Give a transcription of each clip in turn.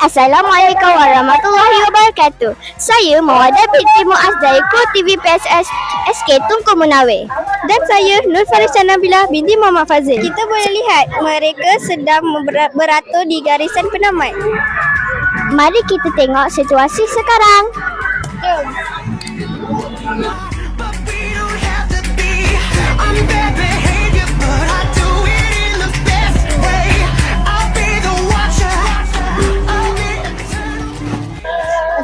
Assalamualaikum warahmatullahi wabarakatuh. Saya Mawadah binti Muaz dari Kru TV PSS SK Tunku Munawir. Dan saya Nur Farisha Nabilah binti Muhammad Fazil. Kita boleh lihat mereka sedang beratur di garisan penamat. Mari kita tengok situasi sekarang. Jom.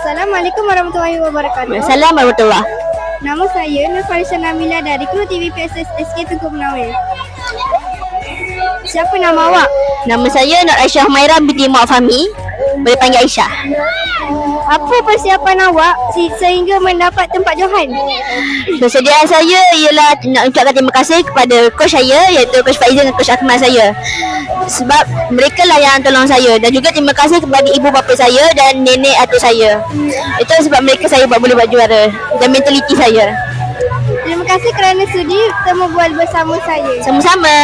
Assalamualaikum warahmatullahi wabarakatuh. Assalamualaikum warahmatullahi. Nama saya Nur Farisha Nabilah dari Kru TV PSS SK Tunku Munawir. Siapa nama awak? Nama saya Nur Aisyah Humairah binti Muhammad Fahmi. Boleh panggil Aisyah. Apa persiapan awak sehingga mendapat tempat johan? Persediaan saya ialah nak ucapkan terima kasih kepada coach saya iaitu Coach Faizal dan Coach Akmal saya. Sebab mereka lah yang tolong saya, dan juga terima kasih kepada ibu bapa saya dan nenek atuk saya. Itu sebab mereka saya boleh buat juara dan mentaliti saya. Terima kasih kerana sudi bertemu bual bersama saya. Sama-sama.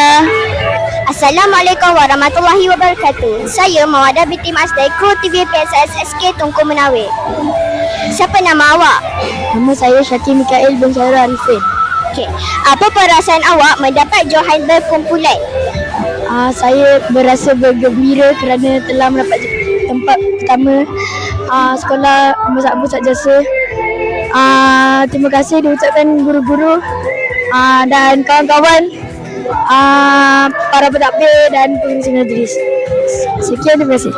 Assalamualaikum warahmatullahi wabarakatuh. Saya Mawadah binti Muaz dari Kru TV PSS SK Tunku Munawir. Siapa nama awak? Nama saya Syakir Mikael bin Syarah Arifin. Okey. Apa perasaan awak mendapat johan berkumpulan? Saya berasa bergembira kerana telah mendapat tempat pertama sekolah Muhammad Abu Sak Jasa. Terima kasih diucapkan guru-guru dan kawan-kawan, para pentadbir dan pengisi majlis. Sekian, terima kasih.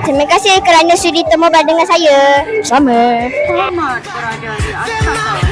Terima kasih kerana sudi bertemu dengan saya. Sama. Selamat berada di atas